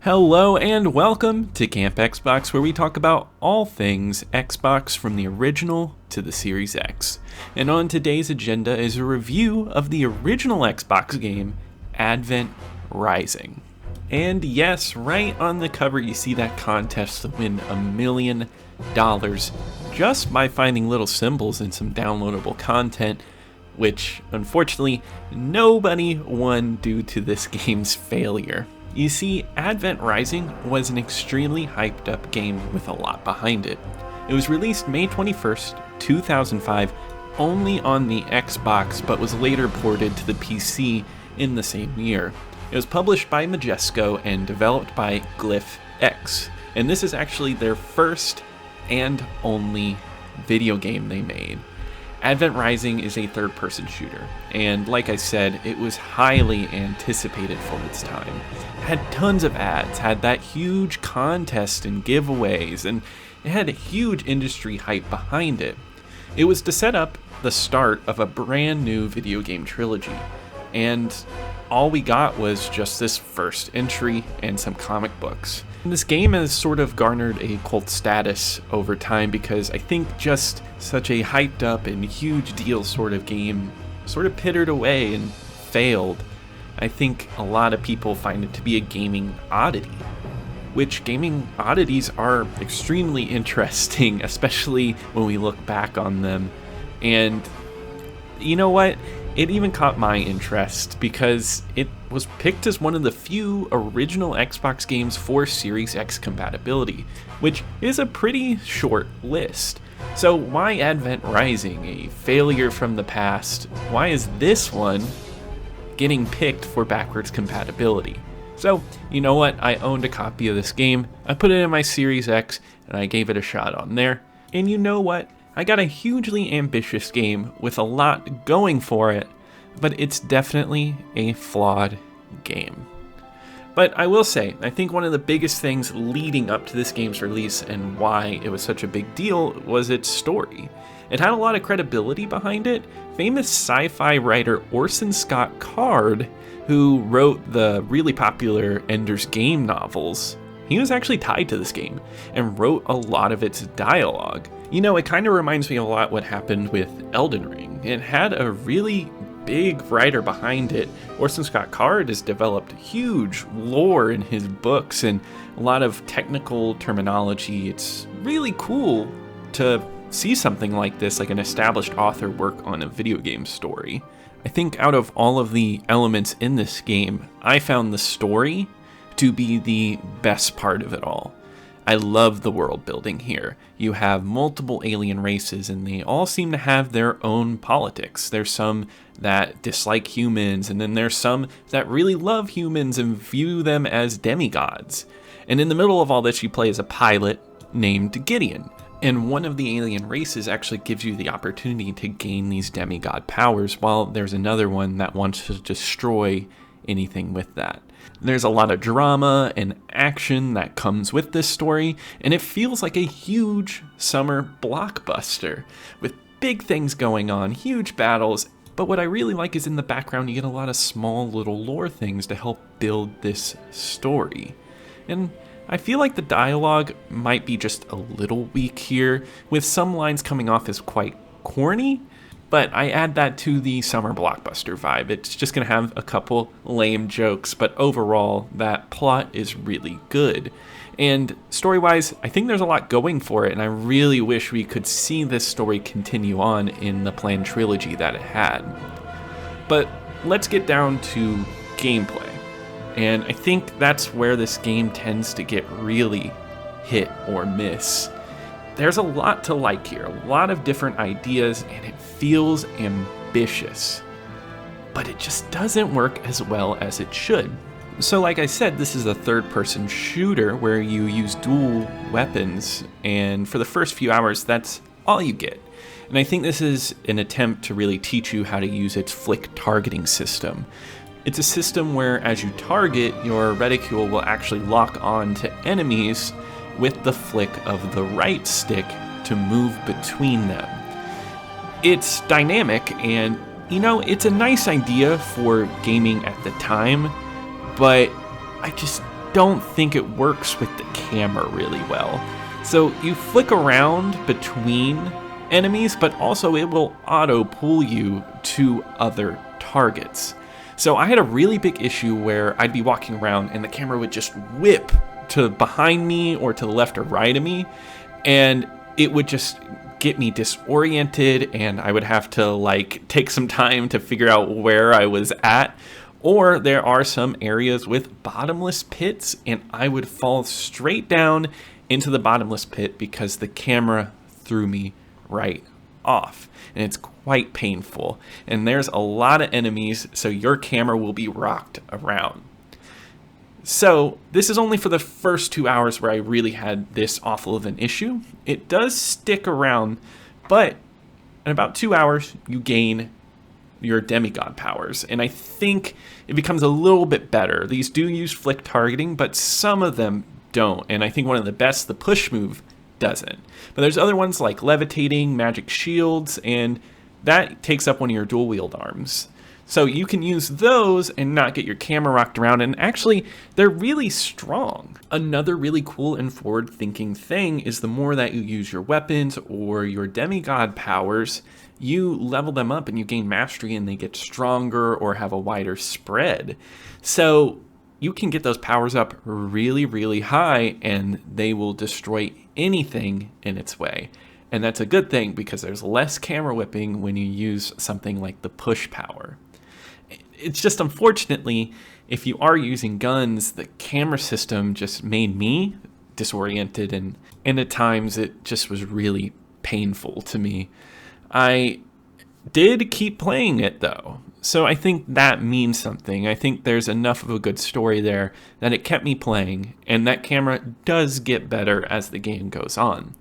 Hello and welcome to Camp Xbox, where we talk about all things Xbox from the original to the Series X. And on today's agenda is a review of the original Xbox game, Advent Rising. And yes, right on the cover you see that contest to win $1 million just by finding little symbols in some downloadable content, which unfortunately nobody won due to this game's failure. You see, Advent Rising was an extremely hyped up game with a lot behind it. It was released May 21st, 2005, only on the Xbox, but was later ported to the PC in the same year. It was published by Majesco and developed by Glyph X, and this is actually their first and only video game they made. Advent Rising is a third-person shooter, and like I said, it was highly anticipated for its time. It had tons of ads, had that huge contest and giveaways, and it had a huge industry hype behind it. It was to set up the start of a brand new video game trilogy, and all we got was just this first entry and some comic books. And this game has sort of garnered a cult status over time because I think just such a hyped up and huge deal sort of game sort of pittered away and failed. I think a lot of people find it to be a gaming oddity, which gaming oddities are extremely interesting, especially when we look back on them. And you know what? It even caught my interest because it was picked as one of the few original Xbox games for Series X compatibility, which is a pretty short list. So why Advent Rising, a failure from the past? Why is this one getting picked for backwards compatibility? So, you know what? I owned a copy of this game, I put it in my Series X, and I gave it a shot on there. And you know what? I got a hugely ambitious game with a lot going for it, but it's definitely a flawed game. But I will say, I think one of the biggest things leading up to this game's release and why it was such a big deal was its story. It had a lot of credibility behind it. Famous sci-fi writer Orson Scott Card, who wrote the really popular Ender's Game novels, he was actually tied to this game and wrote a lot of its dialogue. You know, it kind of reminds me a lot what happened with Elden Ring. It had a really big writer behind it. Orson Scott Card has developed huge lore in his books and a lot of technical terminology. It's really cool to see something like this, like an established author work on a video game story. I think out of all of the elements in this game, I found the story to be the best part of it all. I love the world building here. You have multiple alien races and they all seem to have their own politics. There's some that dislike humans, and then there's some that really love humans and view them as demigods. And in the middle of all this, you play as a pilot named Gideon. And one of the alien races actually gives you the opportunity to gain these demigod powers, while there's another one that wants to destroy anything with that. There's a lot of drama and action that comes with this story, and it feels like a huge summer blockbuster with big things going on, huge battles. But what I really like is in the background you get a lot of small little lore things to help build this story. And I feel like the dialogue might be just a little weak here, with some lines coming off as quite corny. But I add that to the summer blockbuster vibe. It's just going to have a couple lame jokes, but overall, that plot is really good. And story-wise, I think there's a lot going for it, and I really wish we could see this story continue on in the planned trilogy that it had. But let's get down to gameplay. And I think that's where this game tends to get really hit or miss. There's a lot to like here, a lot of different ideas, and it feels ambitious. But it just doesn't work as well as it should. So like I said, this is a third-person shooter where you use dual weapons, and for the first few hours, that's all you get. And I think this is an attempt to really teach you how to use its flick targeting system. It's a system where as you target, your reticule will actually lock on to enemies with the flick of the right stick to move between them. It's dynamic and, you know, it's a nice idea for gaming at the time, but I just don't think it works with the camera really well. So you flick around between enemies, but also it will auto pull you to other targets. So I had a really big issue where I'd be walking around and the camera would just whip to behind me or to the left or right of me, and it would just get me disoriented, and I would have to like take some time to figure out where I was at. Or there are some areas with bottomless pits, and I would fall straight down into the bottomless pit because the camera threw me right off, and it's quite painful. And there's a lot of enemies, so your camera will be rocked around. So this is only for the first 2 hours where I really had this awful of an issue. It does stick around, but in about 2 hours, you gain your demigod powers, and I think it becomes a little bit better. These do use flick targeting, but some of them don't, and I think one of the best, the push move, doesn't. But there's other ones like levitating, magic shields, and that takes up one of your dual wield arms. So you can use those and not get your camera rocked around, and actually, they're really strong. Another really cool and forward-thinking thing is the more that you use your weapons or your demigod powers, you level them up and you gain mastery and they get stronger or have a wider spread. So you can get those powers up really, really high and they will destroy anything in its way. And that's a good thing because there's less camera whipping when you use something like the push power. It's just unfortunately, if you are using guns, the camera system just made me disoriented, and at times it just was really painful to me. I did keep playing it though, so I think that means something. I think there's enough of a good story there that it kept me playing, and that camera does get better as the game goes on.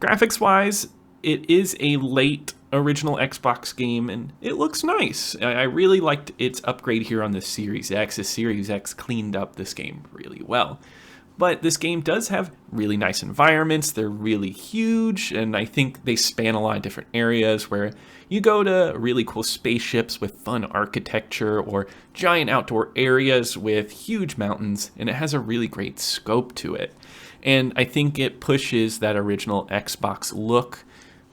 Graphics wise, it is a late original Xbox game, and it looks nice. I really liked its upgrade here on the Series X. The Series X cleaned up this game really well. But this game does have really nice environments. They're really huge, and I think they span a lot of different areas where you go to really cool spaceships with fun architecture or giant outdoor areas with huge mountains, and it has a really great scope to it. And I think it pushes that original Xbox look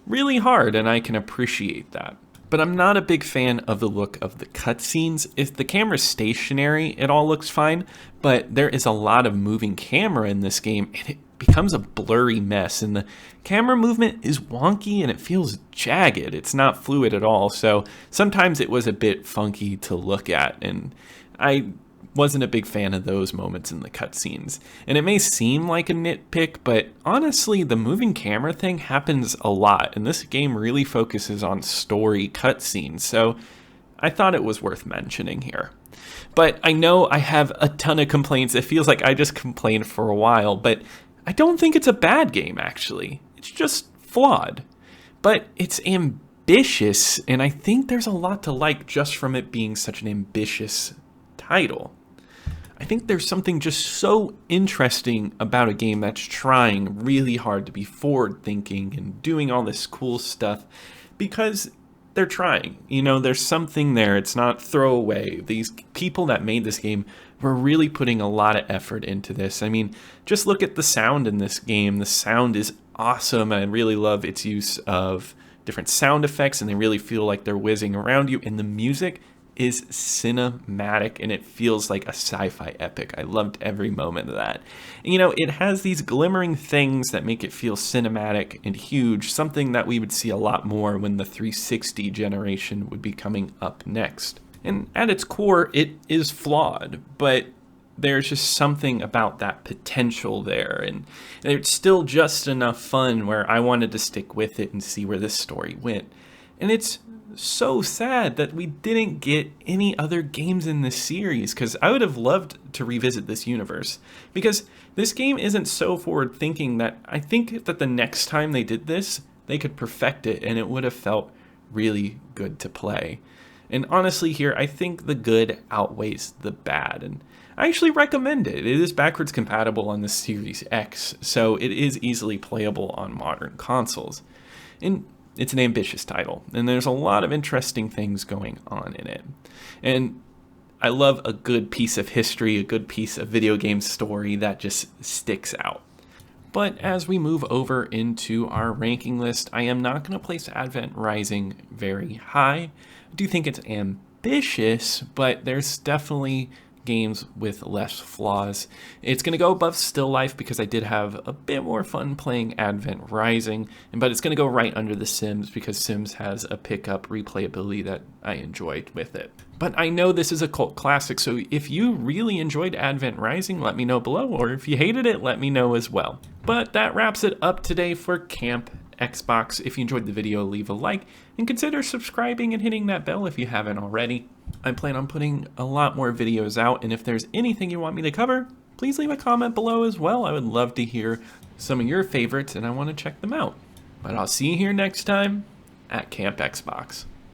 really hard, and I can appreciate that. But I'm not a big fan of the look of the cutscenes. If the camera's stationary, it all looks fine, but there is a lot of moving camera in this game, and it becomes a blurry mess, and the camera movement is wonky and it feels jagged. It's not fluid at all, so sometimes it was a bit funky to look at, and I wasn't a big fan of those moments in the cutscenes. And it may seem like a nitpick, but honestly, the moving camera thing happens a lot, and this game really focuses on story cutscenes, so I thought it was worth mentioning here. But I know I have a ton of complaints. It feels like I just complained for a while, but I don't think it's a bad game, actually. It's just flawed. But it's ambitious, and I think there's a lot to like just from it being such an ambitious title. I think there's something just so interesting about a game that's trying really hard to be forward-thinking and doing all this cool stuff because they're trying. You know, there's something there. It's not throwaway. These people that made this game were really putting a lot of effort into this. I mean, just look at the sound in this game. The sound is awesome. I really love its use of different sound effects, and they really feel like they're whizzing around you. And the music is cinematic, and it feels like a sci-fi epic. I loved every moment of that. And, you know, it has these glimmering things that make it feel cinematic and huge, something that we would see a lot more when the 360 generation would be coming up next. And at its core, it is flawed, but there's just something about that potential there, and it's still just enough fun where I wanted to stick with it and see where this story went. And it's so sad that we didn't get any other games in this series, because I would have loved to revisit this universe, because this game isn't so forward thinking that I think that the next time they did this, they could perfect it and it would have felt really good to play. And honestly here, I think the good outweighs the bad, and I actually recommend it. It is backwards compatible on the Series X, so it is easily playable on modern consoles. And it's an ambitious title, and there's a lot of interesting things going on in it. And I love a good piece of history, a good piece of video game story that just sticks out. But as we move over into our ranking list, I am not going to place Advent Rising very high. I do think it's ambitious, but there's definitely games with less flaws. It's going to go above Still Life because I did have a bit more fun playing Advent Rising, but it's going to go right under The Sims because Sims has a pickup replayability that I enjoyed with it. But I know this is a cult classic, so if you really enjoyed Advent Rising, let me know below, or if you hated it, let me know as well. But that wraps it up today for Camp Xbox. If you enjoyed the video, leave a like, and consider subscribing and hitting that bell if you haven't already. I plan on putting a lot more videos out, and if there's anything you want me to cover, please leave a comment below as well. I would love to hear some of your favorites, and I want to check them out. But I'll see you here next time at Camp Xbox.